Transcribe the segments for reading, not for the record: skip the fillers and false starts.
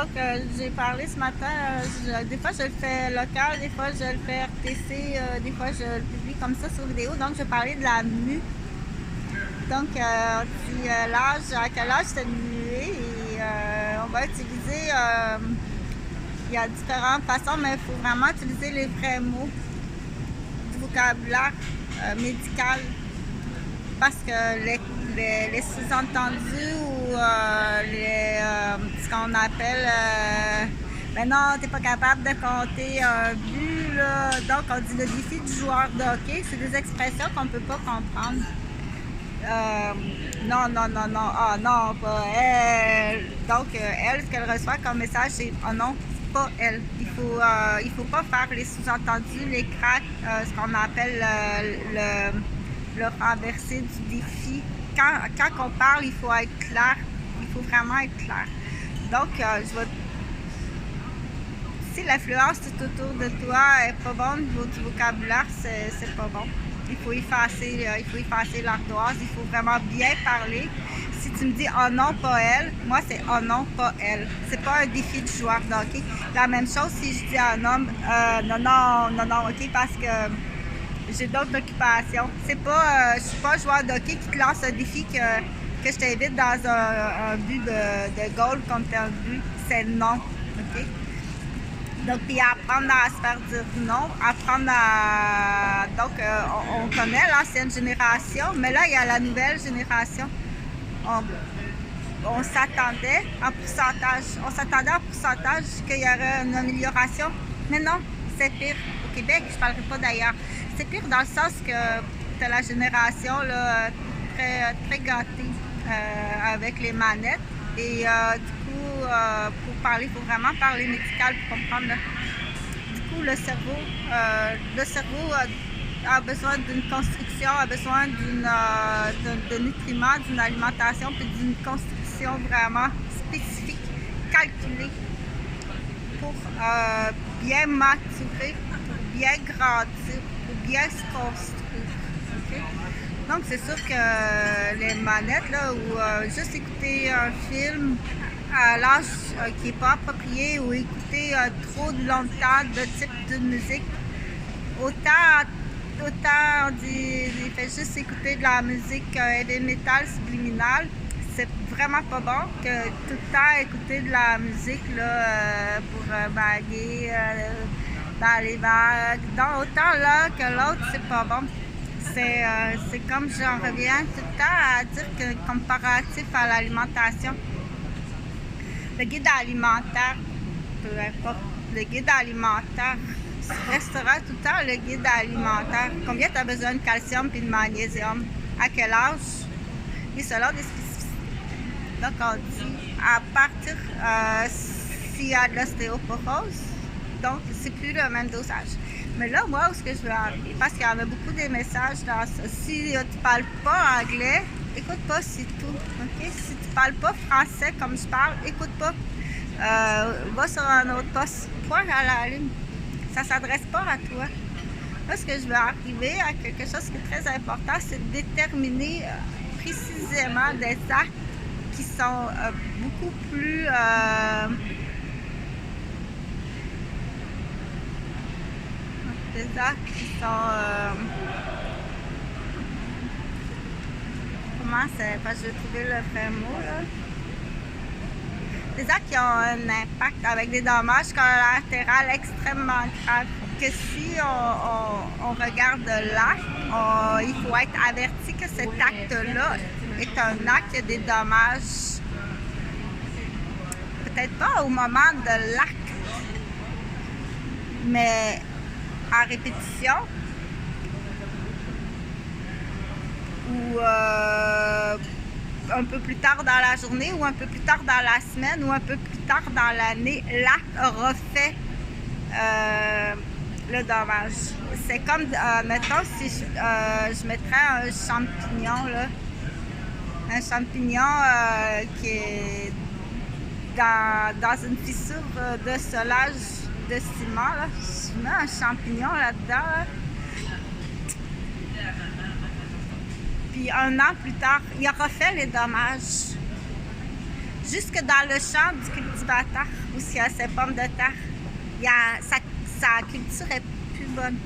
crois que j'ai parlé ce matin. Des fois, je le fais local, des fois, je le fais RTC, des fois, je le publie comme ça sur vidéo. Donc, je parlais de la mue. Donc, on dit l'âge, à quel âge c'est muet et on va utiliser, il y a différentes façons, mais il faut vraiment utiliser les vrais mots du vocabulaire médical parce que les sous-entendus ou ce qu'on appelle ben non, t'es pas capable de compter un but, là. Donc on dit le défi du joueur de hockey, c'est des expressions qu'on peut pas comprendre. Non, non, non, non, ah non, pas elle. Donc elle, ce qu'elle reçoit comme message, c'est oh non, c'est pas elle. Il faut pas faire les sous-entendus, les cracks, ce qu'on appelle le renversé du défi. Quand on parle, il faut être clair. Il faut vraiment être clair. Donc, si l'influence tout autour de toi est pas bonne au niveau du vocabulaire, c'est pas bon. Il faut effacer l'ardoise. Il faut vraiment bien parler. Si tu me dis oh non, pas elle, moi c'est oh non, pas elle. C'est pas un défi du joueur de hockey. La même chose si je dis à un homme non, non, non, non, ok, parce que j'ai d'autres occupations. C'est pas, je suis pas un joueur de hockey qui te lance un défi que je t'invite dans un but de goal comme tel but. C'est non. OK? Donc, puis apprendre à se faire dire non, apprendre à... Donc, on connaît l'ancienne génération, mais là, il y a la nouvelle génération. On s'attendait en pourcentage. On s'attendait en pourcentage qu'il y aurait une amélioration. Mais non, c'est pire. Au Québec, je ne parlerai pas d'ailleurs. C'est pire dans le sens que c'est la génération là, très, très gâtée avec les manettes. Et du coup, pour parler, il faut vraiment parler médical pour comprendre. Du coup, le cerveau a besoin d'une construction, a besoin de nutriments, d'une alimentation, puis d'une construction vraiment spécifique, calculée pour bien maturer, pour bien grandir, pour bien se construire. Okay? Donc, c'est sûr que les manettes, là, ou juste écouter un film à l'âge qui n'est pas approprié ou écouter trop de longtemps de type de musique, autant on dit, il fait juste écouter de la musique heavy metal subliminale, c'est vraiment pas bon que tout le temps écouter de la musique là, pour baguer dans les vagues. Donc, autant l'un que l'autre, c'est pas bon. C'est comme j'en reviens tout le temps à dire que comparatif à l'alimentation. Le guide alimentaire, peu importe, le guide alimentaire restera tout le temps le guide alimentaire. Combien tu as besoin de calcium et de magnésium? À quel âge? Et selon des spécificités. Donc on dit à partir s'il y a de l'ostéoporose, donc c'est plus le même dosage. Mais là, moi, où est-ce que je veux arriver? Parce qu'il y en a beaucoup des messages dans ça. Si tu ne parles pas anglais, écoute pas, c'est tout. Okay? Si tu ne parles pas français comme je parle, écoute pas. Va sur un autre poste. Point à la ligne. Ça ne s'adresse pas à toi. Là, ce que je veux arriver à quelque chose qui est très important, c'est de déterminer précisément des actes qui sont beaucoup plus... des actes qui sont... comment c'est... Parce que je vais trouver le vrai mot, là. Des actes qui ont un impact avec des dommages collatéraux extrêmement graves. Que si on regarde l'acte, il faut être averti que cet acte-là est un acte qui a des dommages. Peut-être pas au moment de l'acte, mais en répétition ou un peu plus tard dans la journée ou un peu plus tard dans la semaine ou un peu plus tard dans l'année, l'acte aura fait le dommage. C'est comme, mettons, si je mettrais un champignon, là, un champignon qui est dans une fissure de solage de ciment, là. Je mets un champignon là-dedans, là. Puis un an plus tard, il aura fait les dommages. Jusque dans le champ du cultivateur. cultivateur où il y a ses pommes de terre. Sa culture est plus bonne.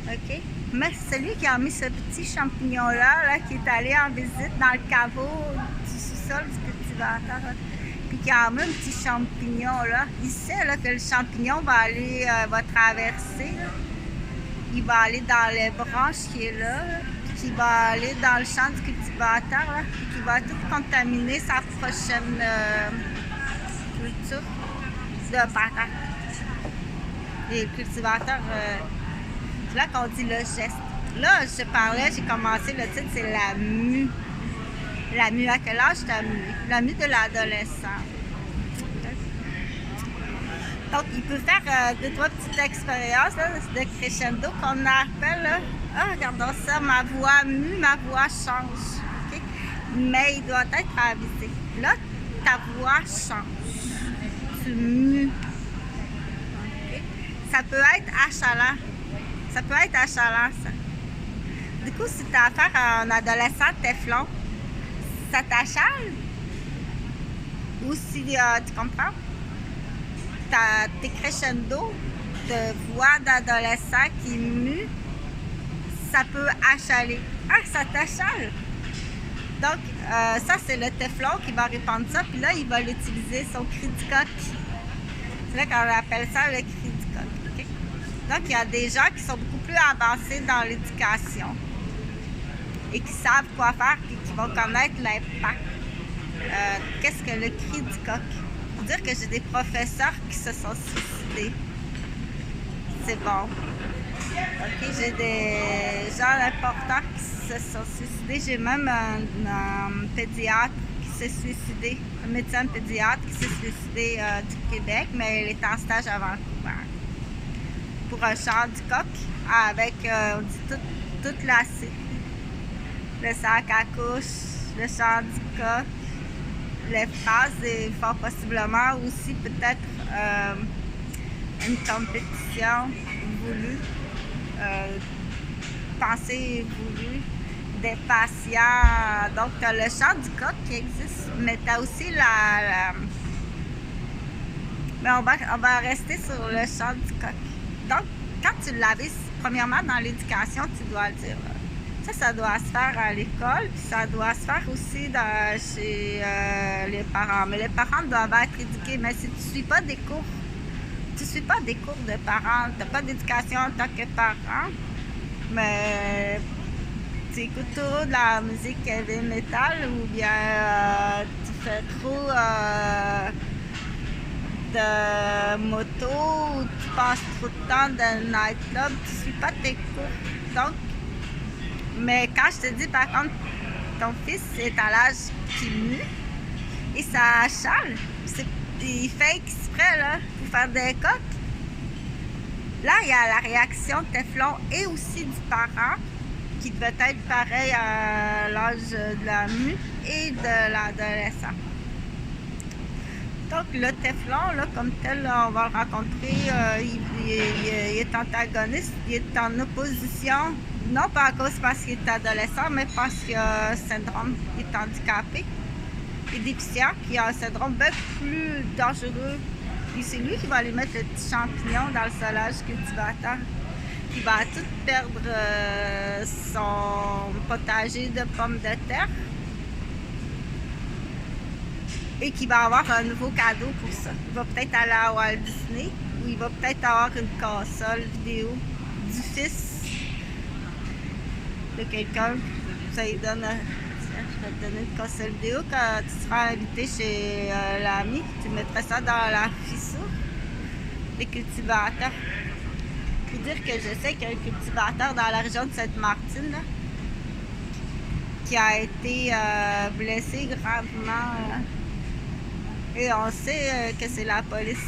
OK? Mais celui qui a mis ce petit champignon-là, qui est allé en visite dans le caveau du sous-sol du cultivateur, là, puis qui a mis un petit champignon, là, il sait là, que le champignon va traverser. Là. Il va aller dans les branches qui est là, puis qui va aller dans le champ du cultivateur, là, puis qui va tout contaminer sa prochaine culture de patates. Et le cultivateur, c'est là qu'on dit le geste. Là, je parlais, j'ai commencé, le titre, c'est la mue. La mue, à quel âge t'as mue? La mue de l'adolescent. Donc, il peut faire 2-3 petites expériences là, de crescendo qu'on appelle. Là. Ah, regardons ça, ma voix mue, ma voix change. Okay? Mais il doit être avisé. Là, ta voix change. Tu mues. Okay? Ça peut être achalant. Ça peut être achalant, ça. Du coup, si tu as affaire à un adolescent téflon, ça t'achale? Ou si, tu comprends? Tes crescendo de voix d'adolescent qui mue, ça peut achaler. Ah, ça t'achale! Donc, ça, c'est le téflon qui va répandre ça, puis là, il va l'utiliser, son cri du coq. C'est là qu'on appelle ça le cri du coq. Okay? Donc, il y a des gens qui sont beaucoup plus avancés dans l'éducation et qui savent quoi faire et qui vont connaître l'impact. Qu'est-ce que le cri du coq? Pour dire que j'ai des professeurs qui se sont suicidés. C'est bon. OK, j'ai des gens importants qui se sont suicidés. J'ai même un pédiatre qui s'est suicidé, un médecin pédiatre qui s'est suicidé du Québec, mais il est en stage à Vancouver. Pour un chant du coq avec, on dit, toute la cité. Le sac à couche, le chant du coq, les phrases et fort possiblement aussi peut-être une compétition voulue, pensée voulue, des patients. Donc, tu as le chant du coq qui existe, mais tu as aussi mais on va rester sur le chant du coq. Donc, quand tu l'avais, premièrement, dans l'éducation, tu dois le dire. Ça doit se faire à l'école, puis ça doit se faire aussi chez les parents. Mais les parents doivent être éduqués. Mais si tu ne suis pas des cours, de parents, tu n'as pas d'éducation en tant que parent, mais tu écoutes trop de la musique heavy metal ou bien tu fais trop de moto ou tu passes trop de temps dans le nightclub, tu ne suis pas tes cours. Donc, mais quand je te dis, par contre, ton fils est à l'âge qui mue et ça achale, il fait exprès là, pour faire des coques. Là, il y a la réaction téflon et aussi du parent qui devait être pareil à l'âge de la mue et de l'adolescent. Donc, le téflon, là, comme tel, là, on va le rencontrer, il est antagoniste, il est en opposition. Non pas à cause parce qu'il est adolescent, mais parce qu'il a un syndrome, il est handicapé et déficient, qui a un syndrome bien plus dangereux. Et c'est lui qui va aller mettre le petit champignon dans le solage cultivateur. Il va tout perdre son potager de pommes de terre et qui va avoir un nouveau cadeau pour ça. Il va peut-être aller à Walt Disney ou il va peut-être avoir une console vidéo du fils de quelqu'un, ça lui donne, je vais te donner une console vidéo quand tu seras invité chez l'ami, tu mettrais ça dans la fissure des cultivateurs. Pour dire que je sais qu'il y a un cultivateur dans la région de Sainte-Martine là, qui a été blessé gravement et on sait que c'est la police,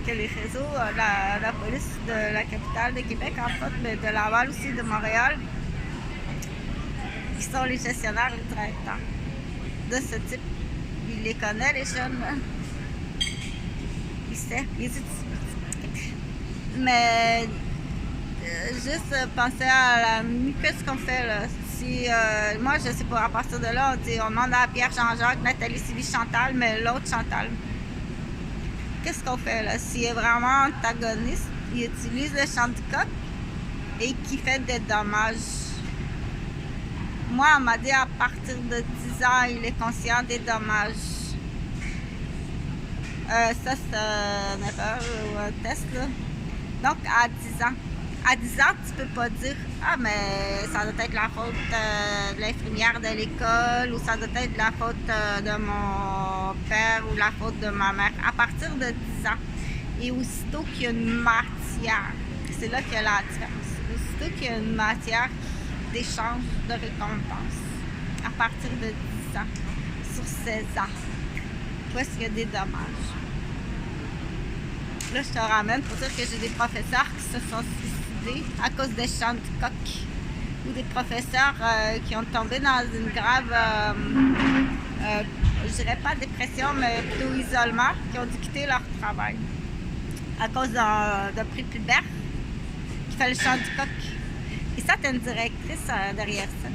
que les réseaux, la police de la capitale de Québec en fait, mais de Laval aussi, de Montréal, qui sont les gestionnaires et directeurs de ce type. Il les connaît, les jeunes. Là. Il sait. Mais juste penser à la mue, qu'est-ce qu'on fait là? si, moi, je sais pas, à partir de là, on demande à Pierre Jean-Jacques, Nathalie Sylvie Chantal, mais l'autre Chantal. Qu'est-ce qu'on fait là? S'il est vraiment antagoniste, il utilise le chant du coq et qui fait des dommages. Moi, on m'a dit à partir de 10 ans, il est conscient des dommages. Ça, c'est une erreur ou un test, là. Donc, à 10 ans. À 10 ans, tu peux pas dire « Ah, mais ça doit être la faute de l'infirmière de l'école ou ça doit être la faute de mon père ou la faute de ma mère. » À partir de 10 ans. Et aussitôt qu'il y a une matière, c'est là qu'il y a la différence. Aussitôt qu'il y a une matière d'échange de récompense, à partir de 10 ans, sur 16 ans, où est-ce qu'il y a des dommages. Là, je te ramène pour dire que j'ai des professeurs qui se sont suicidés à cause des chants du coq. Ou des professeurs qui ont tombé dans une grave, je dirais pas dépression, mais plutôt isolement, qui ont dû quitter leur travail. À cause d'un prix Pulbert qui fait le chant du coq. Et ça, t'as une directrice derrière ça.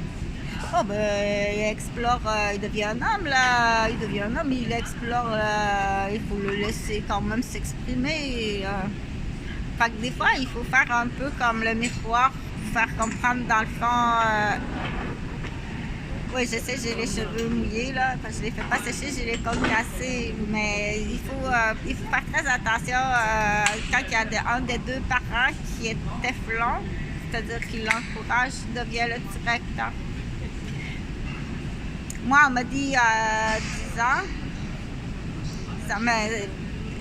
Oh, ben, il explore, il devient un homme, là. Il devient un homme, il explore, il faut le laisser quand même s'exprimer. Fait que des fois, il faut faire un peu comme le miroir, faire comprendre dans le fond. Oui, je sais, j'ai les cheveux mouillés, là. Quand je les fais pas sécher, j'ai les côtes cassées. Mais il faut faire très attention quand il y a un des deux parents qui est téflon, c'est-à-dire qu'il l'encourage, il devient le directeur. Moi, on m'a dit 10 ans,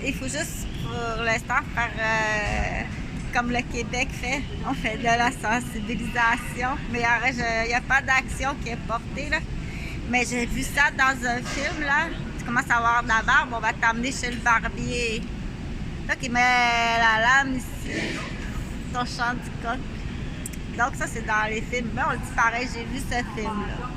il faut juste pour l'instant faire comme le Québec fait. On fait de la sensibilisation, mais il n'y a pas d'action qui est portée, là. Mais j'ai vu ça dans un film, là. Tu commences à avoir de la barbe, on va t'amener chez le barbier. Là, qui met la lame ici, son chant du coq. Donc ça, c'est dans les films. Mais on le dit pareil, j'ai vu ce film-là.